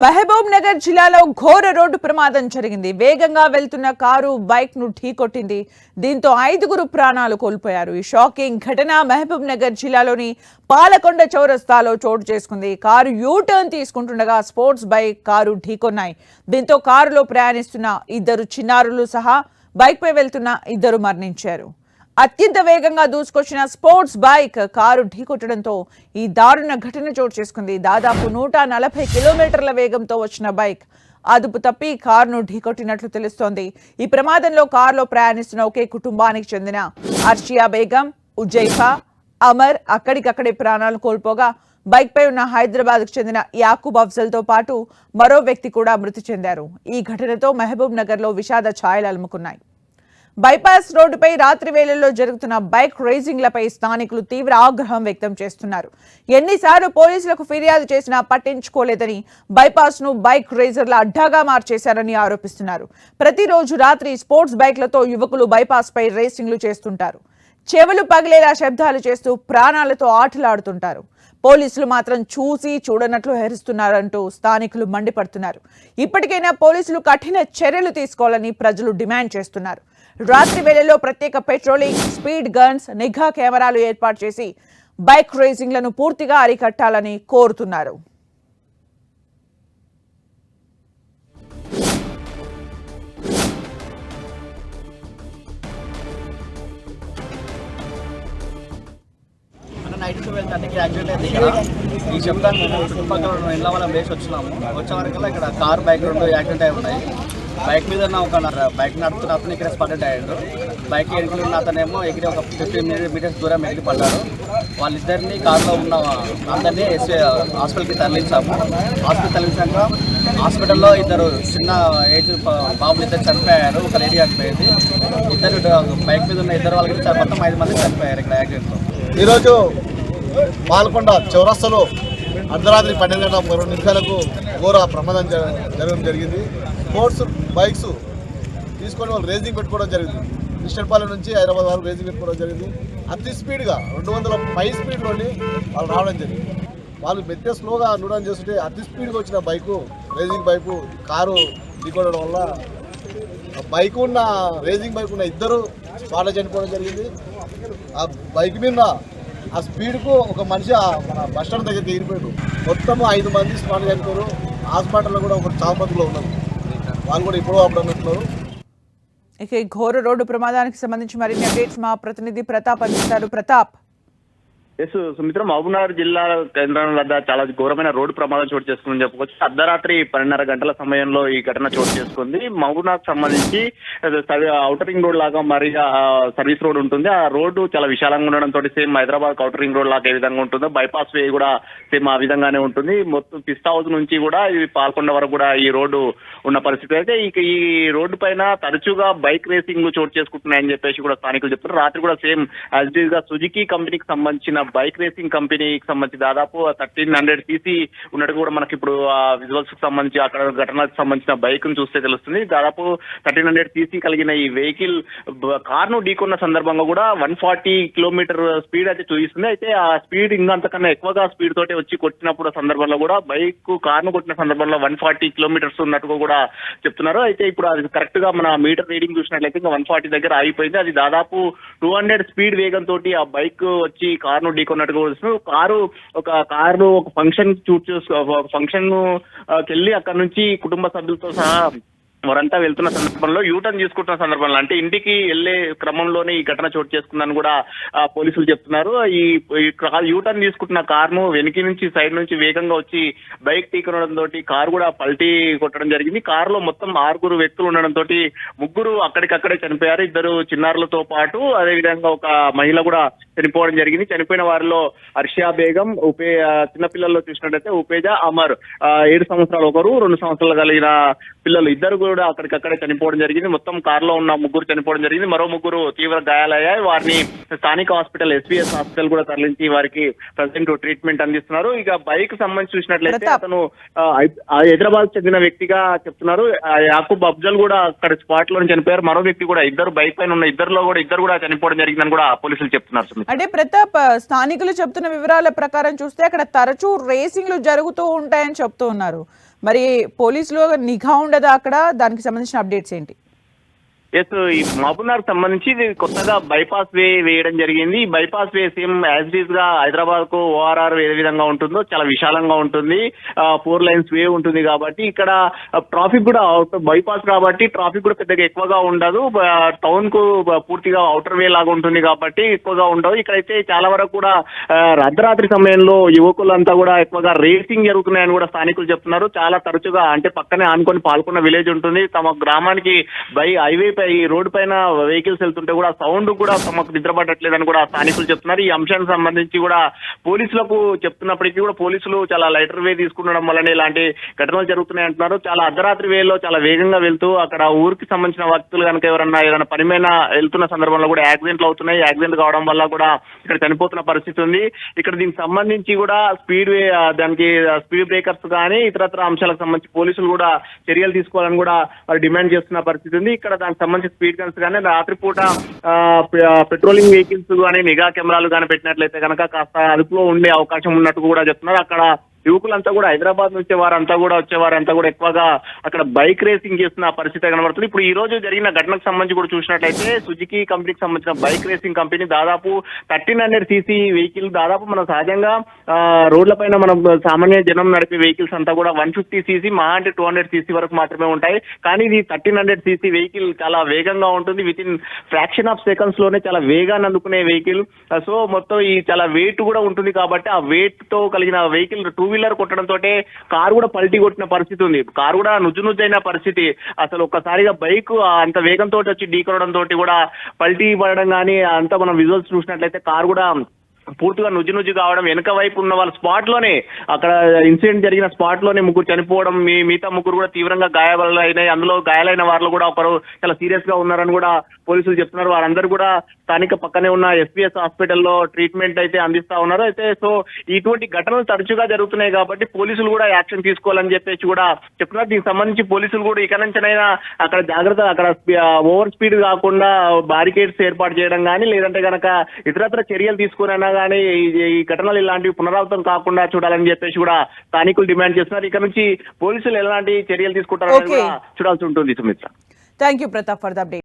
మహబూబ్ నగర్ జిల్లాలో ఘోర రోడ్డు ప్రమాదం జరిగింది. వేగంగా వెళ్తున్న కారు బైక్ ను ఢీకొట్టింది. దీంతో 5గురు ప్రాణాలు కోల్పోయారు. ఈ షాకింగ్ ఘటన మహబూబ్ నగర్ జిల్లాలోని పాలకొండ చౌరస్తాలో చోటు చేసుకుంది. కారు యూటర్న్ తీసుకుంటుండగా స్పోర్ట్స్ బైక్ కారు ఢీకొన్నాయి. దీంతో కారులో ప్రయాణిస్తున్న 2 చిన్నారులు సహా బైక్ పై వెళ్తున్న 2 మరణించారు. అత్యంత వేగంగా దూసుకొచ్చిన స్పోర్ట్స్ బైక్ కారు ఢీకొట్టడంతో ఈ దారుణ ఘటన చోటు చేసుకుంది. దాదాపు 140 కిలోమీటర్ల వేగంతో వచ్చిన బైక్ అదుపు తప్పి కారును ఢీకొట్టినట్లు తెలుస్తోంది. ఈ ప్రమాదంలో కారులో ప్రయాణిస్తున్న ఒకే కుటుంబానికి చెందిన అర్షియా బేగం, ఉజైఫా, అమర్ అక్కడికక్కడే ప్రాణాలు కోల్పోగా బైక్ పై ఉన్న హైదరాబాద్కు చెందిన యాకూబ్ అఫ్జల్ తో పాటు మరో వ్యక్తి కూడా మృతి చెందారు. ఈ ఘటనతో మహబూబ్ నగర్ లో విషాద ఛాయలు అలుముకున్నాయి. బైపాస్ రోడ్డుపై రాత్రి వేళల్లో జరుగుతున్న బైక్ రేసింగ్లపై స్థానికులు తీవ్ర ఆగ్రహం వ్యక్తం చేస్తున్నారు. ఎన్నిసార్లు పోలీసులకు ఫిర్యాదు చేసినా పట్టించుకోలేదని, బైపాస్ ను బైక్ రేసర్ల అడ్డాగా మార్చేశారని ఆరోపిస్తున్నారు. ప్రతిరోజు రాత్రి స్పోర్ట్స్ బైక్లతో యువకులు బైపాస్ పై రేసింగ్లు చేస్తుంటారు. చెవులు పగిలేలా శబ్దాలు చేస్తూ ప్రాణాలతో ఆటలాడుతుంటారు. పోలీసులు మాత్రం చూసి చూడనట్లు హెరిస్తున్నారంటూ స్థానికులు మండిపడుతున్నారు. ఇప్పటికైనా పోలీసులు కఠిన చర్యలు తీసుకోవాలని ప్రజలు డిమాండ్ చేస్తున్నారు. రాత్రి వేళల్లో ప్రత్యేక పెట్రోలింగ్, స్పీడ్ గన్స్, నిఘా కెమెరాలు ఏర్పాటు చేసి బైక్ రేసింగ్లను పూర్తిగా అరికట్టాలని కోరుతున్నారు. నైట్ 12:30కి యాక్సిడెంట్ అయింది. ఇక్కడ ఈ చెప్తాను, మేము చుట్టుపక్కల ఇళ్ళ వాళ్ళం వేసి వచ్చినాము. వచ్చే వరకల్లా ఇక్కడ కార్ బైక్ 2 యాక్సిడెంట్ అయి ఉన్నాయి. బైక్ మీద ఉన్న ఒక బైక్ నడుపుతున్న అతను ఇక్కడ స్పాటెడ్ అయ్యాడు. బైక్ ఎగిరి ఉన్న అతనేమో ఎగిరి ఒక 15 మీటర్స్ దూరం ఎగిరి పడ్డారు. వాళ్ళిద్దరిని కారులో ఉన్న అందరినీ హాస్పిటల్కి తరలించాము. హాస్పిటల్ తరలించాక హాస్పిటల్లో 2 చిన్న ఏజ్ బాబులు 2 చనిపోయారు. ఒక లేడీ చనిపోయింది. 2 బైక్ మీద ఉన్న 2 వాళ్ళకి మొత్తం 5 మంది చనిపోయారు ఇక్కడ యాక్సిడెంట్లో. ఈరోజు పాల్కొండ చౌరస్తాలో అర్ధరాత్రి 12:02 ఘోర ప్రమాదం జరగడం జరిగింది. స్పోర్ట్స్ బైక్స్ తీసుకొని వాళ్ళు రేసింగ్ పెట్టుకోవడం జరిగింది. కృష్ణపాలెం నుంచి హైదరాబాద్ వరకు రేసింగ్ పెట్టుకోవడం జరిగింది. అతి స్పీడ్గా 200 పై స్పీడ్లోని వాళ్ళు రావడం జరిగింది. వాళ్ళు మెత్తే స్లోగా నూడడం చేస్తుంటే అతి స్పీడ్గా వచ్చిన బైకు, రేసింగ్ బైకు, కారు ఢీకొనడం వల్ల బైక్ ఉన్న రేసింగ్ బైక్ ఉన్న 2 స్పాట్లో చనిపోవడం జరిగింది. ఆ బైక్ మీద ఆ స్పీడ్కు ఒక మనిషి మన బస్ స్టాండ్ దగ్గరికి ఎగిరిపోయాడు. మొత్తము 5 మంది స్పాట్ చనిపోయారు. హాస్పిటల్లో కూడా ఒక చావుపతిలో ఉన్నారు. వాళ్ళు కూడా ఇప్పుడు అప్పుడు అన్నట్టున్నారు. ఇక ఈ ఘోర రోడ్డు ప్రమాదానికి సంబంధించి మరిన్ని అప్డేట్స్ మా ప్రతినిధి ప్రతాప్ అందిస్తారు. ప్రతాప్. సుమిత్ర, మహబూబ్నగర్ జిల్లా కేంద్రం వద్ద చాలా ఘోరమైన రోడ్డు ప్రమాదం చోటు చేసుకుందని చెప్పుకోవచ్చు. అర్ధరాత్రి 12:30 గంటల సమయంలో ఈ ఘటన చోటు చేసుకుంది. మహబూబ్నగర్ సంబంధించి ఔటర్ రింగ్ రోడ్ లాగా మరి సర్వీస్ రోడ్ ఉంటుంది. ఆ రోడ్డు చాలా విశాలంగా ఉండడంతో same Hyderabad outer ring road లాగా ఏ విధంగా ఉంటుందో బైపాస్ వే కూడా సేమ్ ఆ విధంగానే ఉంటుంది. మొత్తం పిస్తా హౌస్ నుంచి కూడా ఈ పాల్కొండ వరకు కూడా ఈ రోడ్డు ఉన్న పరిస్థితి. అయితే ఈ రోడ్డు పైన తరచుగా బైక్ రేసింగ్ చోటు చేసుకుంటున్నాయని చెప్పేసి కూడా స్థానికులు చెప్తున్నారు. రాత్రి కూడా సేమ్ యాజ్ ఇట్ ఈస్ గా సుజుకి కంపెనీకి సంబంధించిన బైక్ రేసింగ్ కంపెనీకి సంబంధించి దాదాపు 1300 cc ఉన్నట్టు కూడా మనకి ఇప్పుడు విజువల్స్ కి సంబంధించి అక్కడ ఘటనకు సంబంధించిన బైక్ ను చూస్తే తెలుస్తుంది. దాదాపు 1300 cc కలిగిన ఈ వెహికల్ కార్ ను ఢీకొన్న సందర్భంగా కూడా 140 కిలోమీటర్ స్పీడ్ అయితే చూపిస్తుంది. అయితే ఆ స్పీడ్ ఇంకంతకన్నా ఎక్కువగా స్పీడ్ తోటి వచ్చి కొట్టినప్పుడు సందర్భంలో కూడా బైక్ కార్ ను కొట్టిన సందర్భంలో 140 కిలోమీటర్స్ ఉన్నట్టుగా కూడా చెప్తున్నారు. అయితే ఇప్పుడు అది కరెక్ట్ గా మన మీటర్ రీడింగ్ చూసినట్లయితే ఇంకా 140 దగ్గర ఆగిపోయింది. అది దాదాపు 200 స్పీడ్ వేగంతో ఆ బైక్ వచ్చి కార్ ను ఢీకొన్నట్టుగా వస్తుంది. కారు ఒక ఫంక్షన్ ఫంక్షన్ కెళ్ళి అక్కడ నుంచి కుటుంబ సభ్యులతో సహా వారంతా వెళ్తున్న సందర్భంలో యూటర్న్ తీసుకుంటున్న సందర్భంలో అంటే ఇంటికి వెళ్లే క్రమంలోనే ఈ ఘటన చోటు చేసుకుందని కూడా పోలీసులు చెప్తున్నారు. ఈ యూటర్న్ తీసుకుంటున్న కారును వెనక నుంచి సైడ్ నుంచి వేగంగా వచ్చి బైక్ ఢీకొనడంతో కారు కూడా పల్టీ కొట్టడం జరిగింది. కారులో మొత్తం 6 వ్యక్తులు ఉండడంతో 3 అక్కడికక్కడే చనిపోయారు. 2 చిన్నారులతో పాటు అదేవిధంగా ఒక మహిళ కూడా చనిపోవడం జరిగింది. చనిపోయిన వారిలో అర్షియా బేగం, చిన్నపిల్లల్లో చూసినట్టయితే ఉపేజా, అమర్ 7 సంవత్సరాలు ఒకరు, 2 సంవత్సరాలు కలిగిన పిల్లలు 2 కూడా అక్కడికక్కడే చనిపోవడం జరిగింది. మొత్తం కారులో ఉన్న 3 చనిపోవడం జరిగింది. మరో 3 తీవ్ర గాయాలయ్యాయి. వారిని స్థానిక హాస్పిటల్ ఎస్వీఎస్ హాస్పిటల్ కూడా తరలించి వారికి ప్రజెంట్ ట్రీట్మెంట్ అందిస్తున్నారు. ఇక బైక్ సంబంధించి చూసినట్లయితే అతను హైదరాబాద్ చెందిన వ్యక్తిగా చెప్తున్నారు. యాకూబ్ అఫ్జల్ కూడా అక్కడ స్పాట్ లో చనిపోయారు. మరో వ్యక్తి కూడా 2 బైక్ పైన ఉన్న 2 కూడా చనిపోవడం జరిగిందని కూడా పోలీసులు చెప్తున్నారు. అంటే ప్రతాప్, స్థానికులు చెప్తున్న వివరాల ప్రకారం చూస్తే అక్కడ తరచూ రేసింగ్లు జరుగుతూ ఉంటాయని చెప్తూ ఉన్నారు. మరి పోలీసులు నిఘా ఉండదా అక్కడ? దానికి సంబంధించిన అప్డేట్స్ ఏంటి? ఎస్, ఈ మహబూబ్నగర్ సంబంధించి ఇది కొత్తగా బైపాస్ వే వేయడం జరిగింది. ఈ bypass way same as it గా హైదరాబాద్ కు ఓఆర్ఆర్ ఏ విధంగా ఉంటుందో చాలా విశాలంగా ఉంటుంది. 4 లైన్స్ వే ఉంటుంది కాబట్టి ఇక్కడ ట్రాఫిక్ కూడా బైపాస్ కాబట్టి ట్రాఫిక్ కూడా పెద్దగా ఎక్కువగా ఉండదు. టౌన్ కు పూర్తిగా అవుటర్ వే లాగా ఉంటుంది కాబట్టి ఎక్కువగా ఉండదు. ఇక్కడైతే చాలా వరకు కూడా అర్ధరాత్రి సమయంలో యువకులంతా కూడా ఎక్కువగా రేసింగ్ జరుగుతున్నాయని కూడా స్థానికులు చెప్తున్నారు. చాలా తరచుగా అంటే పక్కనే ఆనుకొని పాల్గొన్న విలేజ్ ఉంటుంది. తమ గ్రామానికి హైవే ఈ రోడ్డు పైన వెహికల్స్ వెళ్తుంటే కూడా సౌండ్ కూడా తమకు నిద్రపడట్లేదని కూడా స్థానికులు చెప్తున్నారు. ఈ అంశానికి సంబంధించి కూడా పోలీసులకు చెప్తున్నప్పటికీ కూడా పోలీసులు చాలా లైటర్ వే తీసుకుండడం వల్లనే ఇలాంటి ఘటనలు జరుగుతున్నాయి అంటున్నారు. చాలా అర్ధరాత్రి వేలో చాలా వేగంగా వెళ్తూ అక్కడ ఊరికి సంబంధించిన వ్యక్తులు కనుక ఎవరన్నా ఏదైనా పని మీద వెళ్తున్న సందర్భంలో కూడా యాక్సిడెంట్లు అవుతున్నాయి. యాక్సిడెంట్ కావడం వల్ల కూడా ఇక్కడ చనిపోతున్న పరిస్థితి ఉంది. ఇక్కడ దీనికి సంబంధించి కూడా స్పీడ్ వే దానికి స్పీడ్ బ్రేకర్స్ కానీ ఇతరత్ర అంశాలకు సంబంధించి పోలీసులు కూడా చర్యలు తీసుకోవాలని కూడా వారు డిమాండ్ చేస్తున్న పరిస్థితి ఉంది. ఇక్కడ దానికి సంబంధించి స్పీడ్ గన్స్ కానీ రాత్రిపూట పెట్రోలింగ్ వెహికల్స్ కానీ నిఘా కెమెరాలు కానీ పెట్టినట్లయితే కనుక కాస్త అదుపులో ఉండే అవకాశం ఉన్నట్టు కూడా చెప్తున్నారు. అక్కడ యువకులంతా కూడా హైదరాబాద్ నుంచి వచ్చేవారంతా కూడా ఎక్కువగా అక్కడ బైక్ రేసింగ్ చేస్తున్న పరిస్థితి కనబడుతుంది. ఇప్పుడు ఈ రోజు జరిగిన ఘటనకు సంబంధించి కూడా చూసినట్లయితే సుజుకి కంపెనీకి సంబంధించిన బైక్ రేసింగ్ కంపెనీ దాదాపు 1300 cc వెహికల్, దాదాపు మనం సహజంగా రోడ్ల పైన మనం సామాన్య జనం నడిపే వెహికల్స్ అంతా కూడా 150 cc మహా అంటే 200 cc వరకు మాత్రమే ఉంటాయి. కానీ ఇది 1300 cc వెహికల్ చాలా వేగంగా ఉంటుంది. With in fraction of seconds లోనే చాలా వేగాన్ని అందుకునే వెహికల్. సో మొత్తం ఈ చాలా వెయిట్ కూడా ఉంటుంది కాబట్టి ఆ వెయిట్ తో కలిగిన వెహికల్ 2 వీలర్ కొట్టడంతో కారు కూడా పల్టీ కొట్టిన పరిస్థితి ఉంది. కారు కూడా నుజ్జునుజ్జైన పరిస్థితి. అసలు ఒక్కసారిగా బైక్ అంత వేగంతో వచ్చి ఢీకొనడం తోటి కూడా పల్టీ పడడం కానీ అంతా మనం విజువల్స్ చూసినట్లయితే కారు కూడా పూర్తిగా నుజ్జు కావడం, వెనక వైపు ఉన్న వాళ్ళ స్పాట్ లోనే అక్కడ ఇన్సిడెంట్ జరిగిన స్పాట్ లోనే ముగ్గురు చనిపోవడం, మిగతా ముగ్గురు కూడా తీవ్రంగా గాయాలైనాయి. అందులో గాయాలైన వాళ్ళు కూడా ఒకరు చాలా సీరియస్ గా ఉన్నారని కూడా పోలీసులు చెప్తున్నారు. వారందరూ కూడా స్థానిక పక్కనే ఉన్న ఎస్పీఎస్ హాస్పిటల్లో ట్రీట్మెంట్ అయితే అందిస్తా ఉన్నారు. అయితే సో ఇటువంటి ఘటనలు తరచుగా జరుగుతున్నాయి కాబట్టి పోలీసులు కూడా యాక్షన్ తీసుకోవాలని చెప్పేసి కూడా చెప్తున్నారు. దీనికి సంబంధించి పోలీసులు కూడా ఇక నుంచైనా అక్కడ జాగ్రత్త, అక్కడ ఓవర్ స్పీడ్ కాకుండా బారికేడ్స్ ఏర్పాటు చేయడం కానీ లేదంటే కనుక ఇతరత్ర చర్యలు తీసుకునైనా కానీ ఈ ఘటనలు ఇలాంటివి పునరావృతం కాకుండా చూడాలని చెప్పేసి కూడా స్థానికులు డిమాండ్ చేస్తున్నారు. ఇక్కడ నుంచి పోలీసులు ఎలాంటి చర్యలు తీసుకుంటారని కూడా చూడాల్సి ఉంటుంది. Sumitra, thank you Pratap for the update.